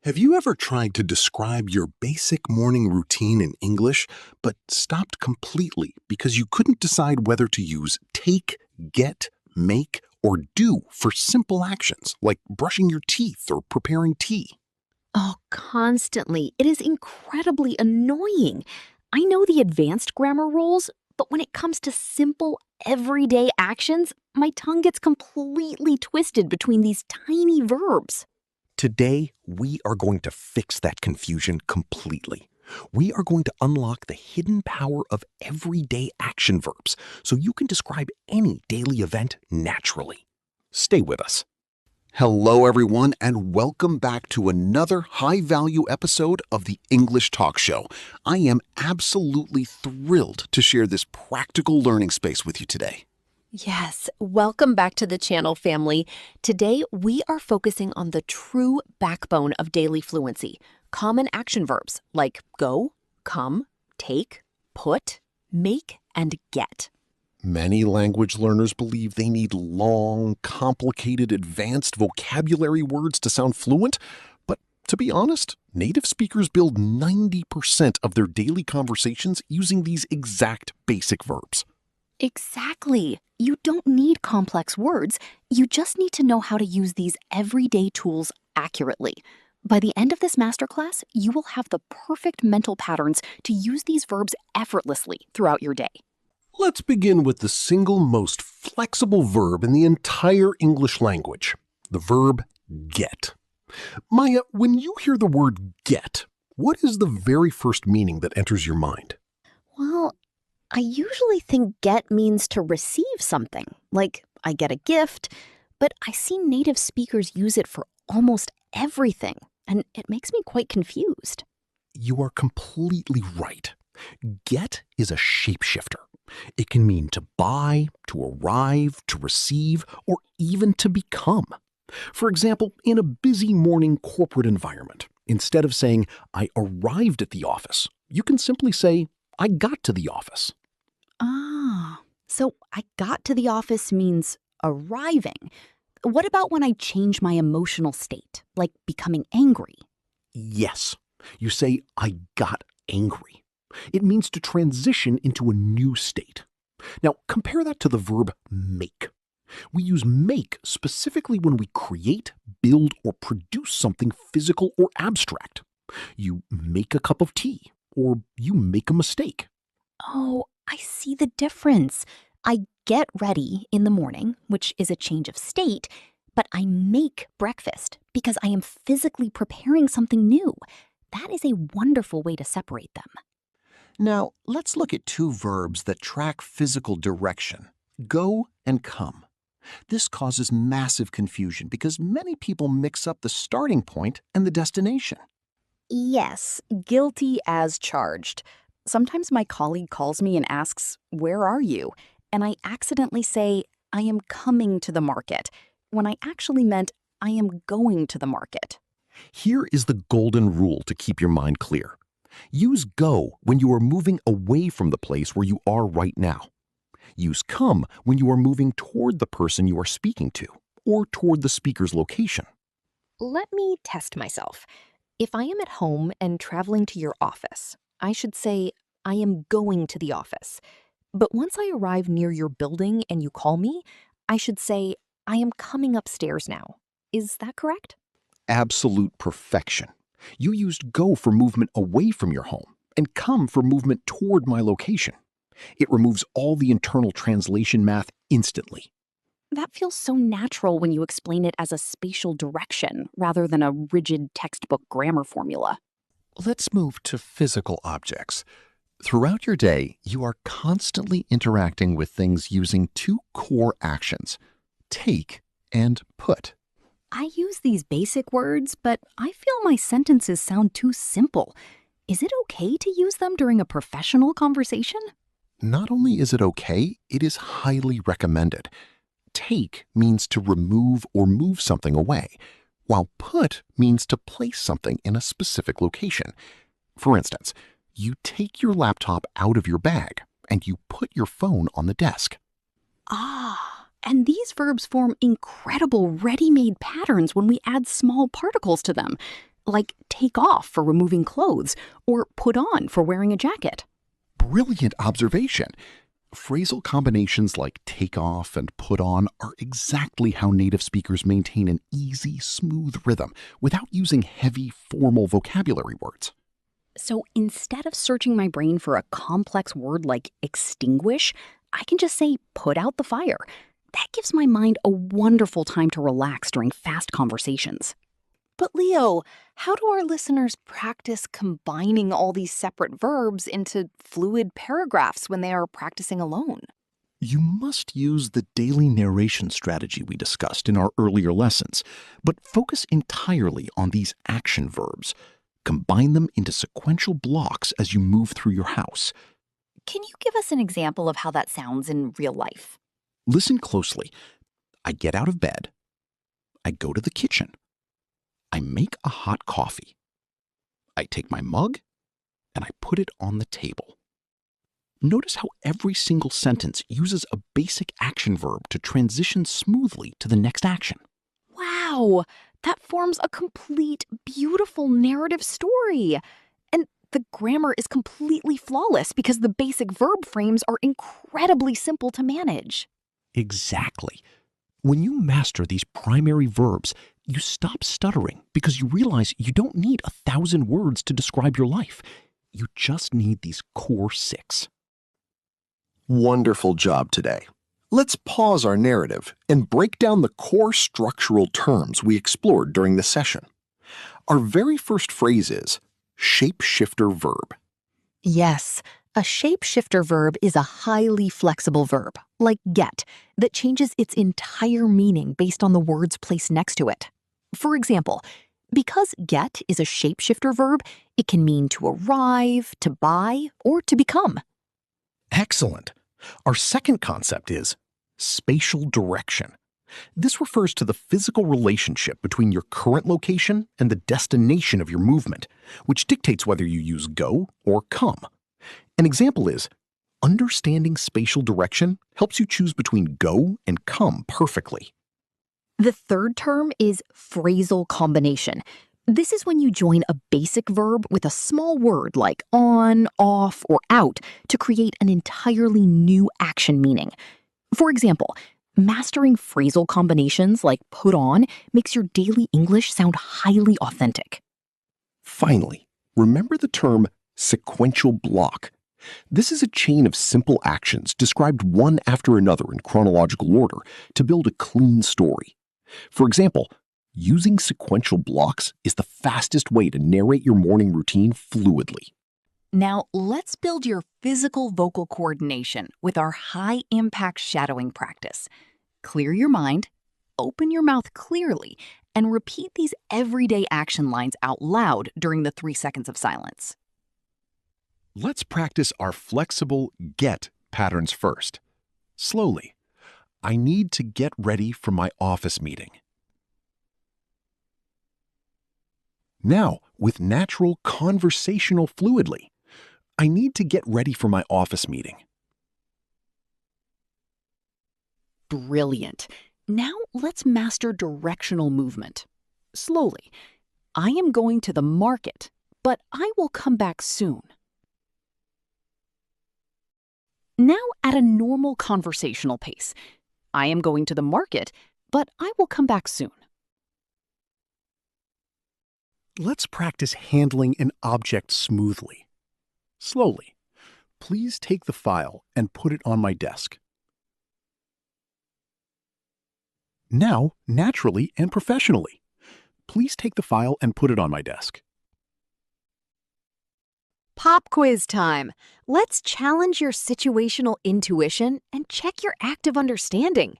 Have you ever tried to describe your basic morning routine in English, but stopped completely because you couldn't decide whether to use take, get, make, or do for simple actions like brushing your teeth or preparing tea? Oh, constantly. It is incredibly annoying. I know the advanced grammar rules, but when it comes to simple, everyday actions, my tongue gets completely twisted between these tiny verbs. Today, we are going to fix that confusion completely. We are going to unlock the hidden power of everyday action verbs so you can describe any daily event naturally. Stay with us. Hello, everyone, and welcome back to another high-value episode of the English Talkshow. I am absolutely thrilled to share this practical learning space with you today. Yes, welcome back to the channel, family. Today, we are focusing on the true backbone of daily fluency, common action verbs like go, come, take, put, make, and get. Many language learners believe they need long, complicated, advanced vocabulary words to sound fluent, but to be honest, native speakers build 90% of their daily conversations using these exact basic verbs. Exactly. You don't need complex words. You just need to know how to use these everyday tools accurately. By the end of this masterclass, you will have the perfect mental patterns to use these verbs effortlessly throughout your day. Let's begin with the single most flexible verb in the entire English language, the verb get. Maya, when you hear the word get, what is the very first meaning that enters your mind? Well, I usually think get means to receive something, like I get a gift, but I see native speakers use it for almost everything, and it makes me quite confused. You are completely right. Get is a shapeshifter. It can mean to buy, to arrive, to receive, or even to become. For example, in a busy morning corporate environment, instead of saying, I arrived at the office, you can simply say, I got to the office. Ah, so I got to the office means arriving. What about when I change my emotional state, like becoming angry? Yes, you say, I got angry. It means to transition into a new state. Now, compare that to the verb make. We use make specifically when we create, build, or produce something physical or abstract. You make a cup of tea, or you make a mistake. Oh, I see the difference. I get ready in the morning, which is a change of state, but I make breakfast because I am physically preparing something new. That is a wonderful way to separate them. Now, let's look at two verbs that track physical direction, go and come. This causes massive confusion because many people mix up the starting point and the destination. Yes, guilty as charged. Sometimes my colleague calls me and asks, "Where are you?" And I accidentally say, "I am coming to the market," when I actually meant, "I am going to the market." Here is the golden rule to keep your mind clear. Use go when you are moving away from the place where you are right now. Use come when you are moving toward the person you are speaking to or toward the speaker's location. Let me test myself. If I am at home and traveling to your office, I should say, I am going to the office. But once I arrive near your building and you call me, I should say, I am coming upstairs now. Is that correct? Absolute perfection. You used go for movement away from your home and come for movement toward my location. It removes all the internal translation math instantly. That feels so natural when you explain it as a spatial direction rather than a rigid textbook grammar formula. Let's move to physical objects. Throughout your day, you are constantly interacting with things using two core actions, take and put. I use these basic words, but I feel my sentences sound too simple. Is it okay to use them during a professional conversation? Not only is it okay, it is highly recommended. Take means to remove or move something away, while put means to place something in a specific location. For instance, you take your laptop out of your bag and you put your phone on the desk. And these verbs form incredible ready-made patterns when we add small particles to them, like take off for removing clothes or put on for wearing a jacket. Brilliant observation. Phrasal combinations like take off and put on are exactly how native speakers maintain an easy, smooth rhythm without using heavy, formal vocabulary words. So instead of searching my brain for a complex word like extinguish, I can just say put out the fire. That gives my mind a wonderful time to relax during fast conversations. But Leo, how do our listeners practice combining all these separate verbs into fluid paragraphs when they are practicing alone? You must use the daily narration strategy we discussed in our earlier lessons, but focus entirely on these action verbs. Combine them into sequential blocks as you move through your house. Can you give us an example of how that sounds in real life? Listen closely. I get out of bed. I go to the kitchen. I make a hot coffee. I take my mug and I put it on the table. Notice how every single sentence uses a basic action verb to transition smoothly to the next action. Wow, that forms a complete, beautiful narrative story. And the grammar is completely flawless because the basic verb frames are incredibly simple to manage. Exactly. When you master these primary verbs, you stop stuttering because you realize you don't need 1,000 words to describe your life. You just need these core 6. Wonderful job today. Let's pause our narrative and break down the core structural terms we explored during the session. Our very first phrase is shapeshifter verb. Yes, a shapeshifter verb is a highly flexible verb, like get, that changes its entire meaning based on the words placed next to it. For example, because get is a shapeshifter verb, it can mean to arrive, to buy, or to become. Excellent. Our second concept is spatial direction. This refers to the physical relationship between your current location and the destination of your movement, which dictates whether you use go or come. An example is, understanding spatial direction helps you choose between go and come perfectly. The third term is phrasal combination. This is when you join a basic verb with a small word like on, off, or out to create an entirely new action meaning. For example, mastering phrasal combinations like put on makes your daily English sound highly authentic. Finally, remember the term sequential block. This is a chain of simple actions described one after another in chronological order to build a clean story. For example, using sequential blocks is the fastest way to narrate your morning routine fluidly. Now, let's build your physical vocal coordination with our high-impact shadowing practice. Clear your mind, open your mouth clearly, and repeat these everyday action lines out loud during the 3 seconds of silence. Let's practice our flexible get patterns first. Slowly. I need to get ready for my office meeting. Now, with natural conversational fluidly. I need to get ready for my office meeting. Brilliant. Now let's master directional movement. Slowly. I am going to the market, but I will come back soon. Now at a normal conversational pace. I am going to the market, but I will come back soon. Let's practice handling an object smoothly. Slowly. Please take the file and put it on my desk. Now, naturally and professionally. Please take the file and put it on my desk. Pop quiz time. Let's challenge your situational intuition and check your active understanding.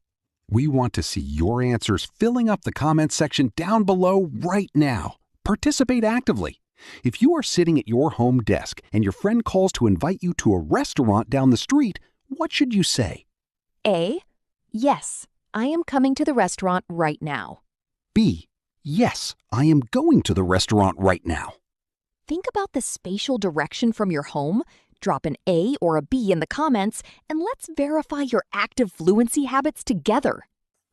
We want to see your answers filling up the comments section down below right now. Participate actively. If you are sitting at your home desk and your friend calls to invite you to a restaurant down the street, what should you say? A. Yes, I am coming to the restaurant right now. B. Yes, I am going to the restaurant right now. Think about the spatial direction from your home Drop an A or a B in the comments, and let's verify your active fluency habits together.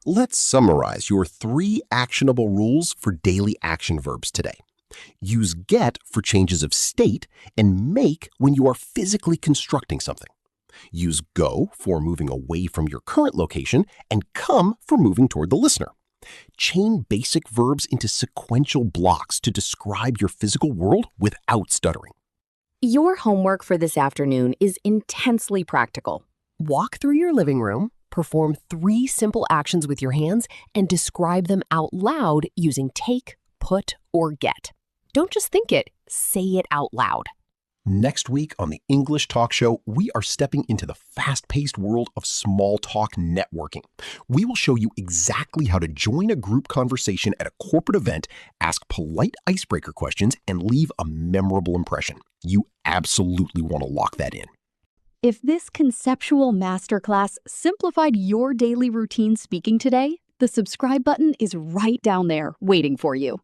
Let's summarize your 3 actionable rules for daily action verbs today. Use get for changes of state and make when you are physically constructing something. Use go for moving away from your current location and come for moving toward the listener. Chain basic verbs into sequential blocks to describe your physical world without stuttering. Your homework for this afternoon is intensely practical. Walk through your living room, perform 3 simple actions with your hands, and describe them out loud using take, put, or get. Don't just think it, say it out loud. Next week on the English Talk Show, we are stepping into the fast-paced world of small talk networking. We will show you exactly how to join a group conversation at a corporate event, ask polite icebreaker questions, and leave a memorable impression. You absolutely want to lock that in. If this conceptual masterclass simplified your daily routine speaking today, the subscribe button is right down there waiting for you.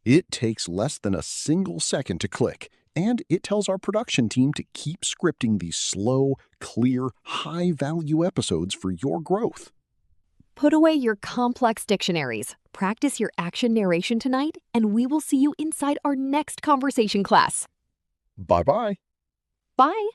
It takes less than a single second to click, and it tells our production team to keep scripting these slow, clear, high-value episodes for your growth. Put away your complex dictionaries, practice your action narration tonight, and we will see you inside our next conversation class. Bye-bye. Bye.